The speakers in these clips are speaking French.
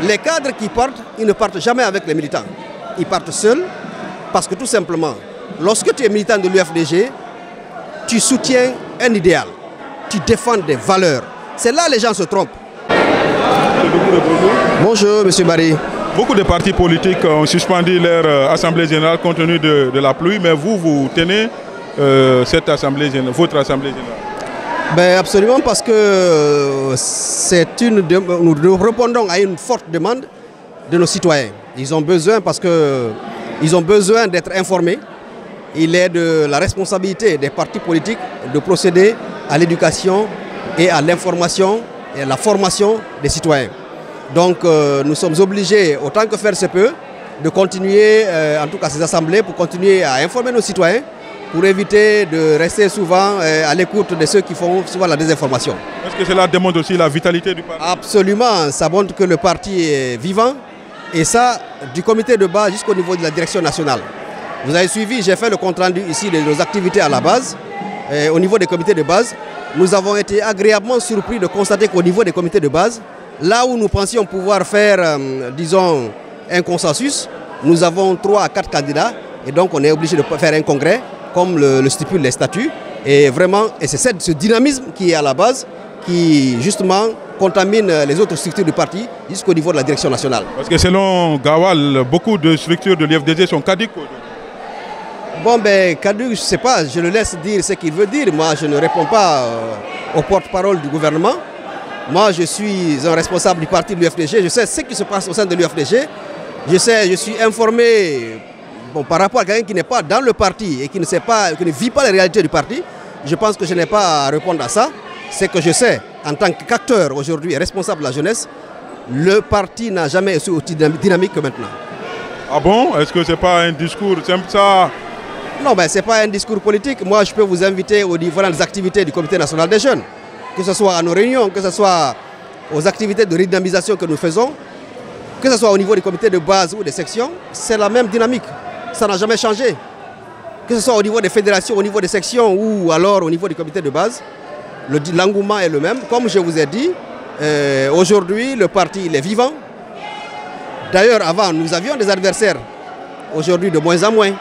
Les cadres qui partent, ils ne partent jamais avec les militants. Ils partent seuls parce que tout simplement, lorsque tu es militant de l'UFDG, tu soutiens un idéal, tu défends des valeurs. C'est là que les gens se trompent. Bonjour, M. Barry. Beaucoup de partis politiques ont suspendu leur assemblée générale compte tenu de la pluie, mais vous tenez cette assemblée générale, votre assemblée générale. Ben absolument, parce que nous répondons à une forte demande de nos citoyens. Ils ont besoin, parce qu'ils ont besoin d'être informés. Il est de la responsabilité des partis politiques de procéder à l'éducation et à l'information et à la formation des citoyens. Donc nous sommes obligés, autant que faire se peut, de continuer, en tout cas ces assemblées, pour continuer à informer nos citoyens, pour éviter de rester souvent à l'écoute de ceux qui font souvent la désinformation. Est-ce que cela démontre aussi la vitalité du parti? Absolument, ça montre que le parti est vivant, et ça du comité de base jusqu'au niveau de la direction nationale. Vous avez suivi, j'ai fait le compte rendu ici de nos activités à la base, au niveau des comités de base. Nous avons été agréablement surpris de constater qu'au niveau des comités de base, là où nous pensions pouvoir faire, disons, un consensus, nous avons 3 à 4 candidats, et donc on est obligé de faire un congrès, comme le stipulent les statuts. Et vraiment, et c'est ce dynamisme qui est à la base, qui justement contamine les autres structures du parti jusqu'au niveau de la direction nationale. Parce que selon Gawal, beaucoup de structures de l'UFDG sont caduques. Bon, ben, caduques, je ne sais pas, je le laisse dire ce qu'il veut dire. Moi, je ne réponds pas au porte-parole du gouvernement. Moi, je suis un responsable du parti de l'UFDG, je sais ce qui se passe au sein de l'UFDG. Je suis informé. Bon, par rapport à quelqu'un qui n'est pas dans le parti et qui ne vit pas les réalités du parti, je pense que je n'ai pas à répondre à ça. C'est que je sais, en tant qu'acteur aujourd'hui et responsable de la jeunesse, le parti n'a jamais été aussi dynamique que maintenant. Ah bon? Est-ce que ce n'est pas un discours simple ça? Non, ben, ce n'est pas un discours politique. Moi, je peux vous inviter aux différentes activités du Comité national des jeunes, que ce soit à nos réunions, que ce soit aux activités de redynamisation que nous faisons, que ce soit au niveau des comités de base ou des sections, c'est la même dynamique. Ça n'a jamais changé. Que ce soit au niveau des fédérations, au niveau des sections ou alors au niveau du comité de base, l'engouement est le même. Comme je vous ai dit, aujourd'hui le parti il est vivant. D'ailleurs avant nous avions des adversaires, aujourd'hui de moins en moins.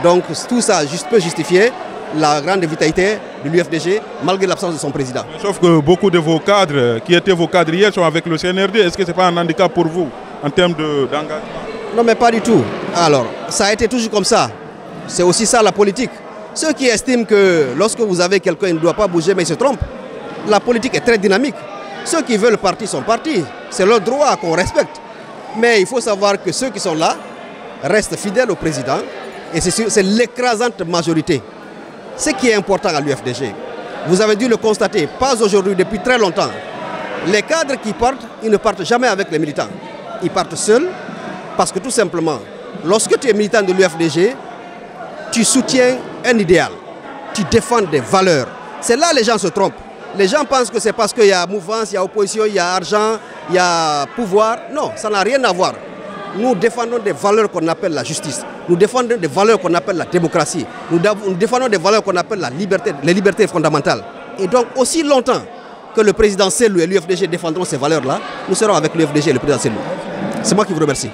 Donc tout ça peut justifier la grande vitalité de l'UFDG malgré l'absence de son président. Sauf que beaucoup de vos cadres qui étaient vos cadres hier sont avec le CNRD. Est-ce que ce n'est pas un handicap pour vous en termes d'engagement? Non, mais pas du tout. Alors, ça a été toujours comme ça. C'est aussi ça la politique. Ceux qui estiment que lorsque vous avez quelqu'un, il ne doit pas bouger, mais il se trompent. La politique est très dynamique. Ceux qui veulent partir sont partis. C'est leur droit qu'on respecte. Mais il faut savoir que ceux qui sont là restent fidèles au président. Et c'est l'écrasante majorité. Ce qui est important à l'UFDG, vous avez dû le constater, pas aujourd'hui, depuis très longtemps. Les cadres qui partent, ils ne partent jamais avec les militants. Ils partent seuls. Parce que tout simplement, lorsque tu es militant de l'UFDG, tu soutiens un idéal, tu défends des valeurs. C'est là que les gens se trompent. Les gens pensent que c'est parce qu'il y a mouvance, il y a opposition, il y a argent, il y a pouvoir. Non, ça n'a rien à voir. Nous défendons des valeurs qu'on appelle la justice. Nous défendons des valeurs qu'on appelle la démocratie. Nous défendons des valeurs qu'on appelle les libertés fondamentales. Et donc, aussi longtemps que le président Selou et l'UFDG défendront ces valeurs-là, nous serons avec l'UFDG et le président Selou. C'est moi qui vous remercie.